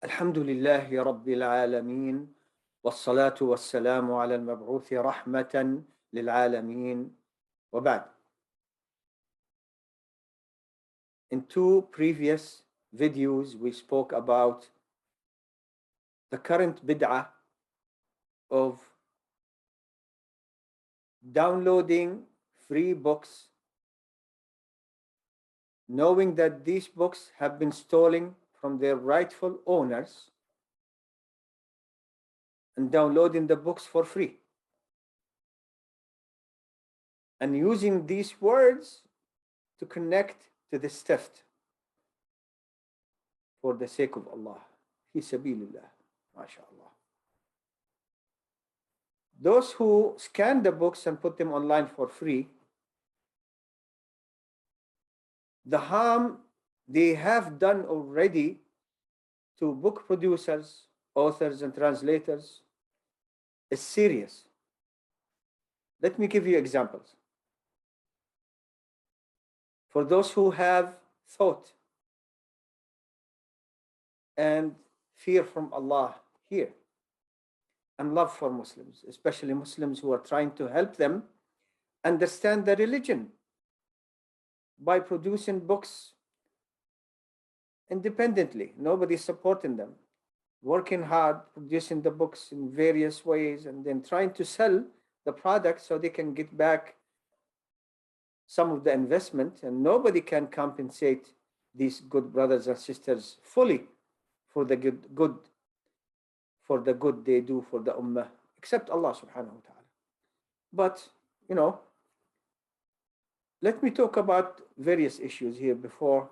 الحمد لله رب العالمين والصلاة والسلام على المبعوث رحمة للعالمين وبعد. In two previous videos we spoke about the current bid'ah of downloading free books, knowing that these books have been stolen from their rightful owners, and downloading the books for free, and using these words to connect to this theft for the sake of Allah. Fi sabilillah, mashallah. Those who scan the books and put them online for free, the harm they have done already to book producers, authors, and translators is serious. Let me give you examples. For those who have thought and fear from Allah here, and love for Muslims, especially Muslims who are trying to help them understand the religion by producing books independently. Nobody's supporting them, working hard, producing the books in various ways, and then trying to sell the product so they can get back some of the investment, and nobody can compensate these good brothers and sisters fully for the good they do for the ummah, except Allah subhanahu wa ta'ala. But let me talk about various issues here before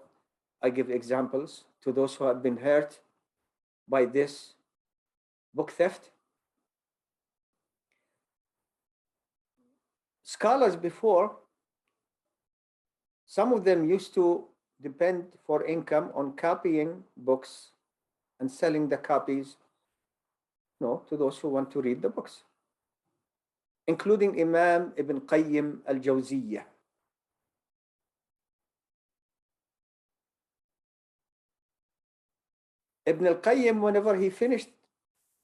I give examples to those who have been hurt by this book theft. Scholars before, some of them used to depend for income on copying books and selling the copies to those who want to read the books, including Imam Ibn Qayyim al-Jawziyyah. Ibn al-Qayyim, whenever he finished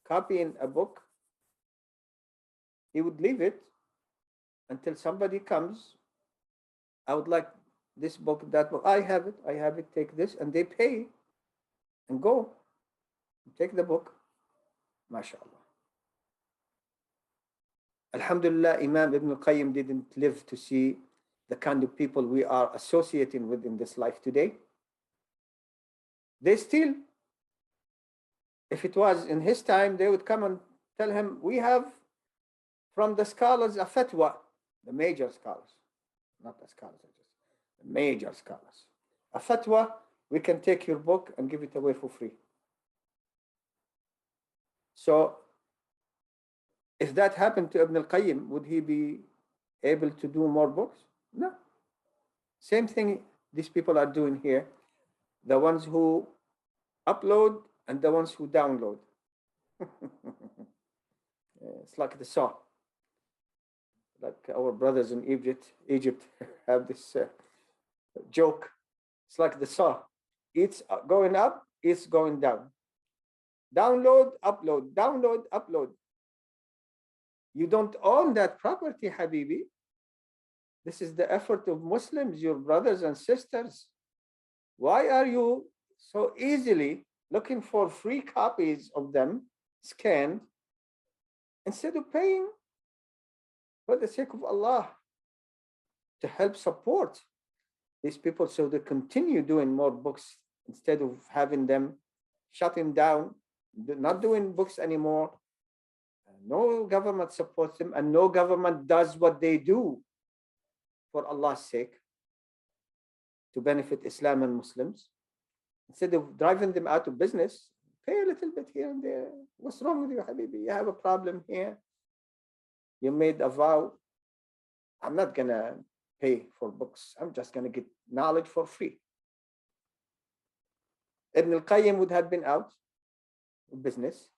copying a book, he would leave it until somebody comes. I would like this book, that book. I have it, take this, and they pay and go. Take the book. MashaAllah. Alhamdulillah, Imam Ibn al-Qayyim didn't live to see the kind of people we are associating with in this life today. They still, if it was in his time, they would come and tell him, we have from the scholars a fatwa, the major scholars, not the scholars, the major scholars. A fatwa, we can take your book and give it away for free. So if that happened to Ibn al-Qayyim, would he be able to do more books? No. Same thing these people are doing here. The ones who upload and the ones who download. It's like the saw. Like our brothers in Egypt have this joke. It's like the saw. It's going up, it's going down. Download, upload, download, upload. You don't own that property, Habibi. This is the effort of Muslims, your brothers and sisters. Why are you so easily looking for free copies of them, scanned, instead of paying for the sake of Allah to help support these people so they continue doing more books instead of having them shutting down, not doing books anymore? No government supports them, and no government does what they do for Allah's sake to benefit Islam and Muslims. Instead of driving them out of business, pay a little bit here and there. What's wrong with you, Habibi? You have a problem here. You made a vow. I'm not going to pay for books. I'm just going to get knowledge for free. Ibn al-Qayyim would have been out of business.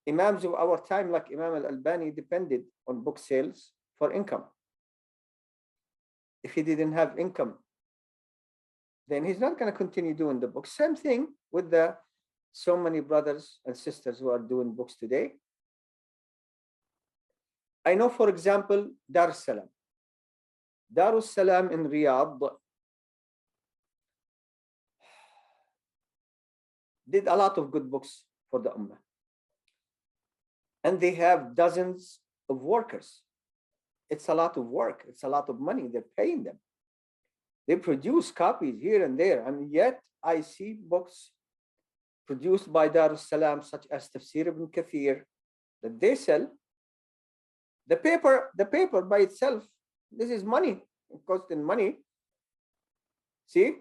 Imams of our time, like Imam al-Albani, depended on book sales for income. If he didn't have income then he's not going to continue doing the books. Same thing with the so many brothers and sisters who are doing books today. I know, for example, Dar es Salaam. Dar es Salaam in Riyadh did a lot of good books for the Ummah. And they have dozens of workers. It's a lot of work. It's a lot of money. They're paying them. They produce copies here and there. And yet I see books produced by Dar es Salaam, such as Tafsir ibn Kathir, that they sell. The paper by itself, this is money. It costs them money. See?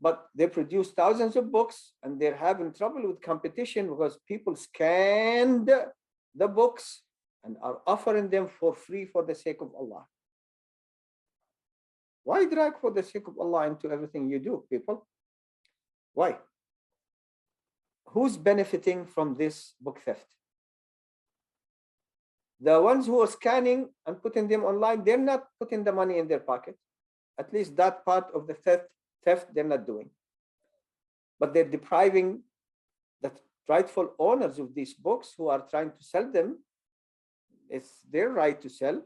But they produce thousands of books and they're having trouble with competition because people scanned the books and are offering them for free for the sake of Allah. Why drag for the sake of Allah into everything you do, people? Why? Who's benefiting from this book theft? The ones who are scanning and putting them online, they're not putting the money in their pocket. At least that part of the theft they're not doing. But they're depriving the rightful owners of these books who are trying to sell them. It's their right to sell,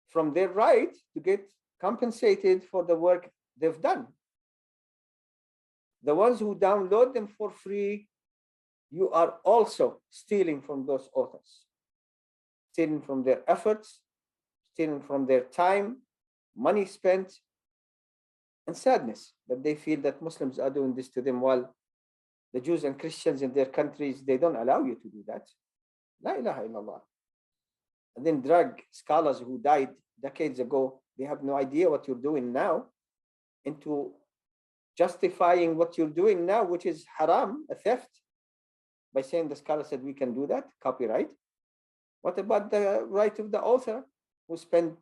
from their right to get compensated for the work they've done. The ones who download them for free, you are also stealing from those authors, stealing from their efforts, stealing from their time, money spent, and sadness that they feel that Muslims are doing this to them, while the Jews and Christians in their countries, they don't allow you to do that. La ilaha illallah. And then drag scholars who died decades ago, they have no idea what you're doing now, into justifying what you're doing now, which is haram, a theft, by saying the scholar said we can do that, copyright. What about the right of the author who spent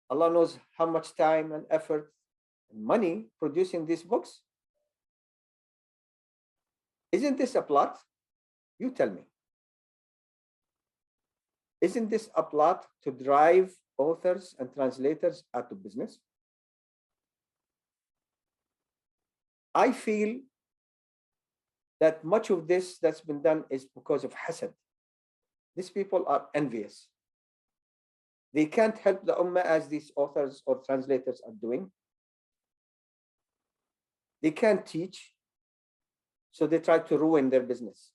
Allah knows how much time and effort and money producing these books? Isn't this a plot? You tell me. Isn't this a plot to drive authors and translators out of business? I feel that much of this that's been done is because of hasad. These people are envious. They can't help the ummah as these authors or translators are doing. They can't teach, so they try to ruin their business.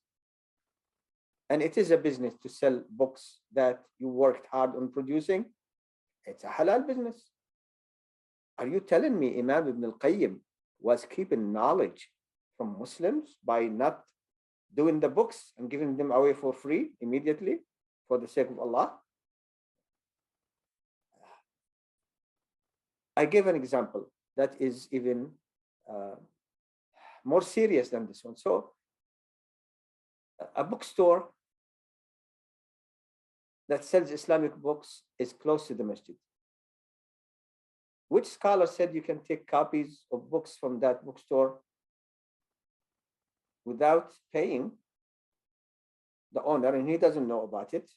And it is a business to sell books that you worked hard on producing. It's a halal business. Are you telling me Imam Ibn al-Qayyim was keeping knowledge from Muslims by not doing the books and giving them away for free immediately for the sake of Allah? I gave an example that is even more serious than this one. So a bookstore that sells Islamic books is close to the masjid. Which scholar said you can take copies of books from that bookstore without paying the owner, and he doesn't know about it,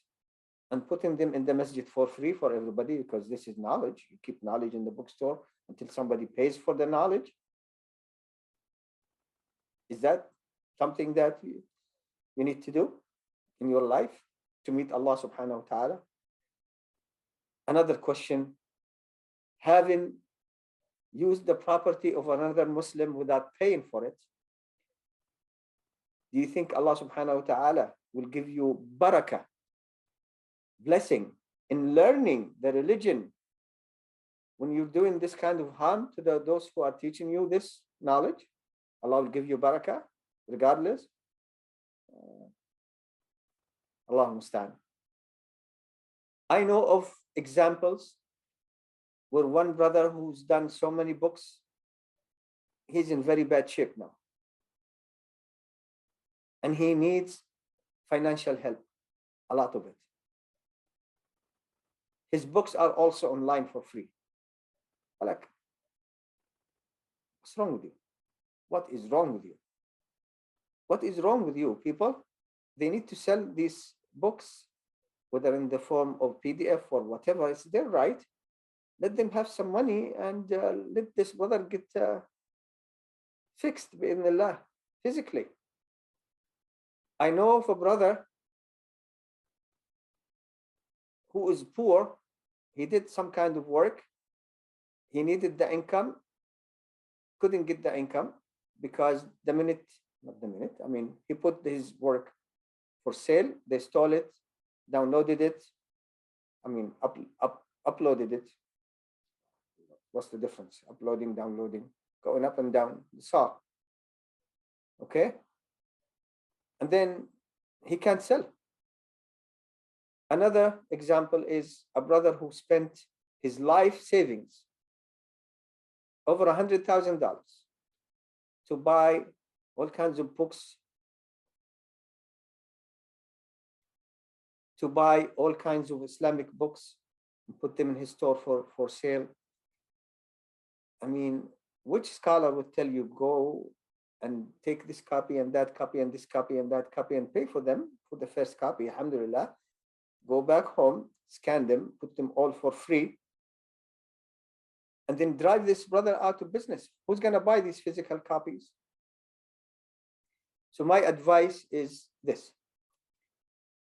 and putting them in the masjid for free for everybody, because this is knowledge. You keep knowledge in the bookstore until somebody pays for the knowledge. Is that something that you need to do in your life to meet Allah subhanahu wa ta'ala? Another question, having used the property of another Muslim without paying for it, do you think Allah subhanahu wa ta'ala will give you barakah, blessing in learning the religion when you're doing this kind of harm to those who are teaching you this knowledge? Allah will give you barakah regardless. Allah musta'an. I know of examples where one brother who's done so many books, he's in very bad shape now. And he needs financial help, a lot of it. His books are also online for free. Like, what's wrong with you? What is wrong with you? What is wrong with you, people? They need to sell these books, whether in the form of PDF or whatever. It's their right. let them have some money and let this brother get fixed in Allah physically. I know of a brother who is poor. He did some kind of work. He needed the income, couldn't get the income because he put his work for sale. They stole it, downloaded it. Uploaded it. What's the difference? Uploading, downloading, going up and down. You saw. Okay. And then he can't sell. Another example is a brother who spent his life savings over $100,000 to buy all kinds of books, to buy all kinds of Islamic books and put them in his store for sale. I mean, which scholar would tell you go and take this copy and that copy and this copy and that copy and pay for them for the first copy, alhamdulillah, go back home, scan them, put them all for free, and then drive this brother out of business? Who's going to buy these physical copies? So my advice is this: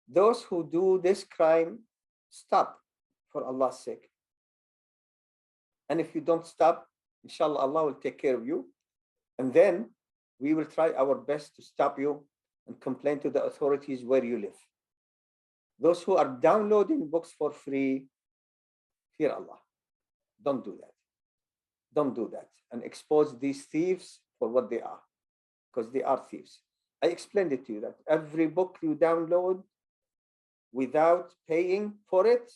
those who do this crime, stop, for Allah's sake. And if you don't stop, inshallah, Allah will take care of you. And then we will try our best to stop you and complain to the authorities where you live. Those who are downloading books for free, fear Allah. Don't do that. Don't do that. And expose these thieves for what they are, because they are thieves. I explained it to you that every book you download without paying for it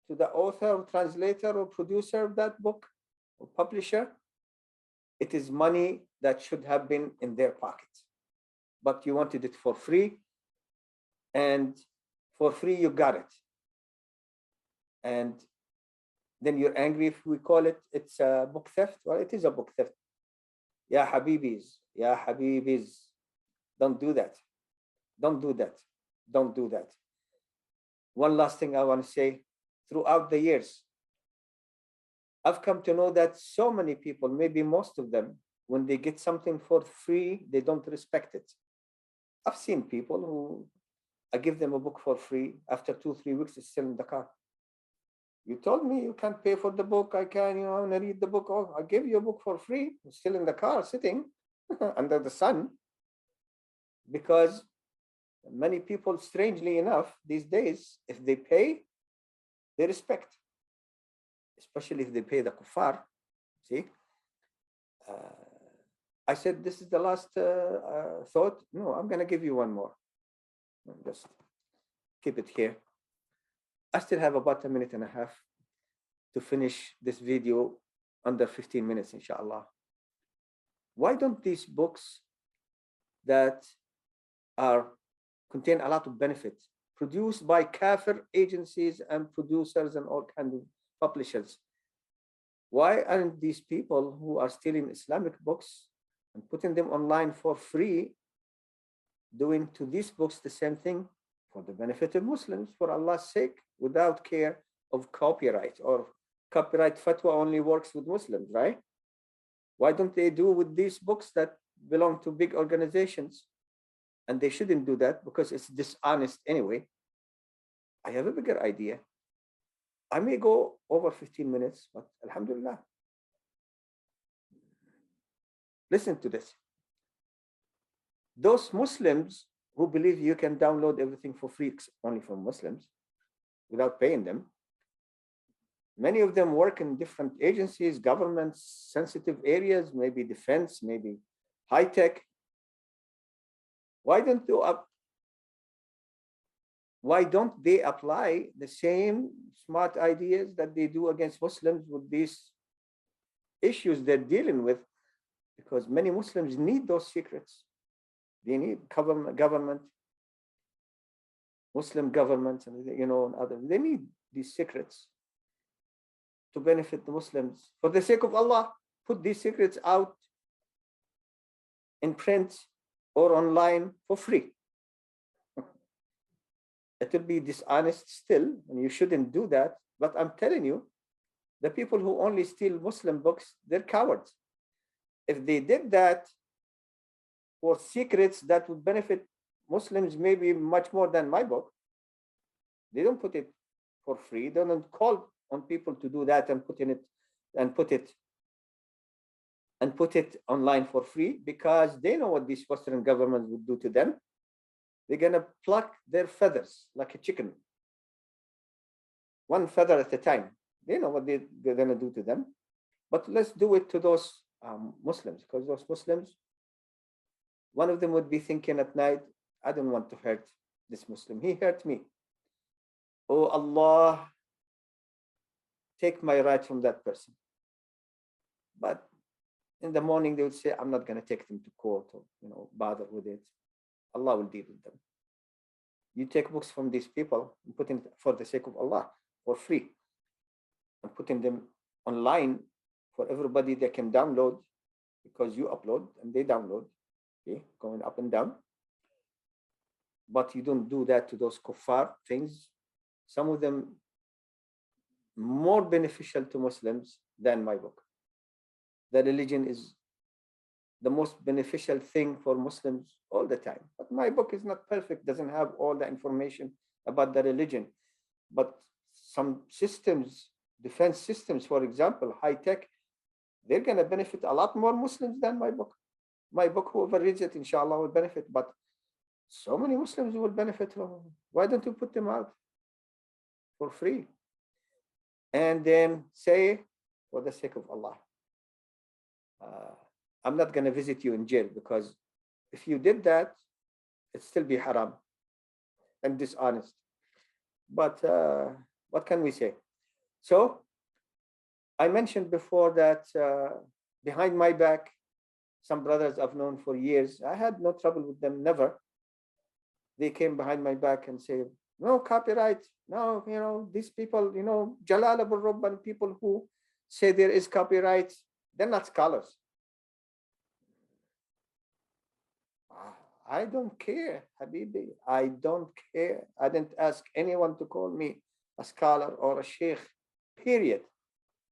to the author or translator or producer of that book or publisher, it is money that should have been in their pockets. But you wanted it for free, and for free you got it. And then you're angry if we call it's a book theft. Well, it is a book theft. Ya Habibis, Ya Habibis, don't do that. Don't do that. Don't do that. One last thing I want to say: throughout the years, I've come to know that so many people, maybe most of them, when they get something for free, they don't respect it. I've seen people who I give them a book for free. After 2-3 weeks, it's still in the car. You told me you can't pay for the book. I can, I want to read the book. Oh, I gave you a book for free. It's still in the car, sitting under the sun. Because many people, strangely enough, these days, if they pay, they respect. Especially if they pay the kuffar. See? I said, this is the last thought. No, I'm going to give you one more. Just keep it here. I still have about 1.5 minutes to finish this video under 15 minutes, inshallah. Why don't these books that contain a lot of benefits, produced by kafir agencies and producers and all kinds of publishers, why aren't these people who are stealing Islamic books and putting them online for free doing to these books the same thing for the benefit of Muslims, for Allah's sake, without care of copyright? Or copyright fatwa only works with Muslims, right? Why don't they do with these books that belong to big organizations? And they shouldn't do that because it's dishonest anyway. I have a bigger idea. I may go over 15 minutes, but alhamdulillah. Listen to this. Those Muslims who believe you can download everything for free only from Muslims without paying them, many of them work in different agencies, governments, sensitive areas, maybe defense, maybe high tech. Why don't they apply the same smart ideas that they do against Muslims with these issues they're dealing with? Because many Muslims need those secrets. They need government, Muslim governments, and and others. They need these secrets to benefit the Muslims. For the sake of Allah, put these secrets out in print or online for free. It will be dishonest still, and you shouldn't do that. But I'm telling you, The people who only steal Muslim books, they're cowards. If they did that for secrets that would benefit Muslims maybe much more than my book, they don't put it for free. They don't call on people to do that and put it online for free, because they know what these Western governments would do to them. They're gonna pluck their feathers like a chicken, one feather at a time. They know what they're gonna do to them. But let's do it to those Muslims, because those Muslims, one of them would be thinking at night, I don't want to hurt this Muslim. He hurt me. Oh Allah, take my right from that person. But in the morning they would say, I'm not going to take them to court or bother with it. Allah will deal with them. You take books from these people and put them for the sake of Allah for free, and putting them online for everybody they can download, because you upload and they download, okay, going up and down. But you don't do that to those kuffar things. Some of them more beneficial to Muslims than my book. The religion is the most beneficial thing for Muslims all the time. But my book is not perfect, doesn't have all the information about the religion. But some systems, defense systems, for example, high tech, they're going to benefit a lot more Muslims than my book. My book, whoever reads it, inshallah, will benefit. But so many Muslims will benefit. Why don't you put them out for free? And then say, for the sake of Allah, I'm not going to visit you in jail, because if you did that, it'd still be haram and dishonest. But what can we say? So I mentioned before that behind my back, some brothers I've known for years, I had no trouble with them, never. They came behind my back and say, no copyright, no, these people, Jalal Abu Rabban, people who say there is copyright, they're not scholars. I don't care, Habibi. I don't care. I didn't ask anyone to call me a scholar or a sheikh, period.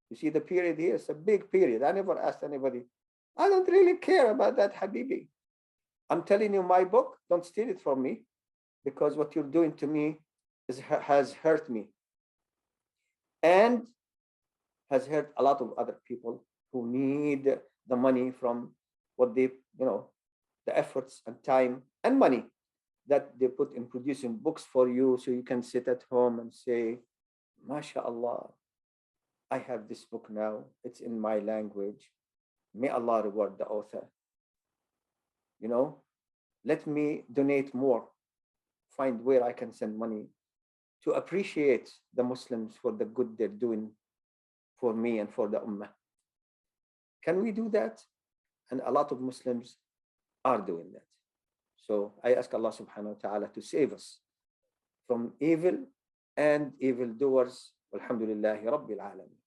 You see the period here? It's a big period. I never asked anybody. I don't really care about that, Habibi. I'm telling you my book, don't steal it from me, because what you're doing to me has hurt me and has hurt a lot of other people who need the money from what they, the efforts and time and money that they put in producing books for you, so you can sit at home and say, MashaAllah, I have this book now. It's in my language. May Allah reward the author. Let me donate more, find where I can send money to appreciate the Muslims for the good they're doing for me and for the Ummah. Can we do that? And a lot of Muslims are doing that. So I ask Allah subhanahu wa ta'ala to save us from evil and evildoers. Walhamdulillahi Rabbil Alameen.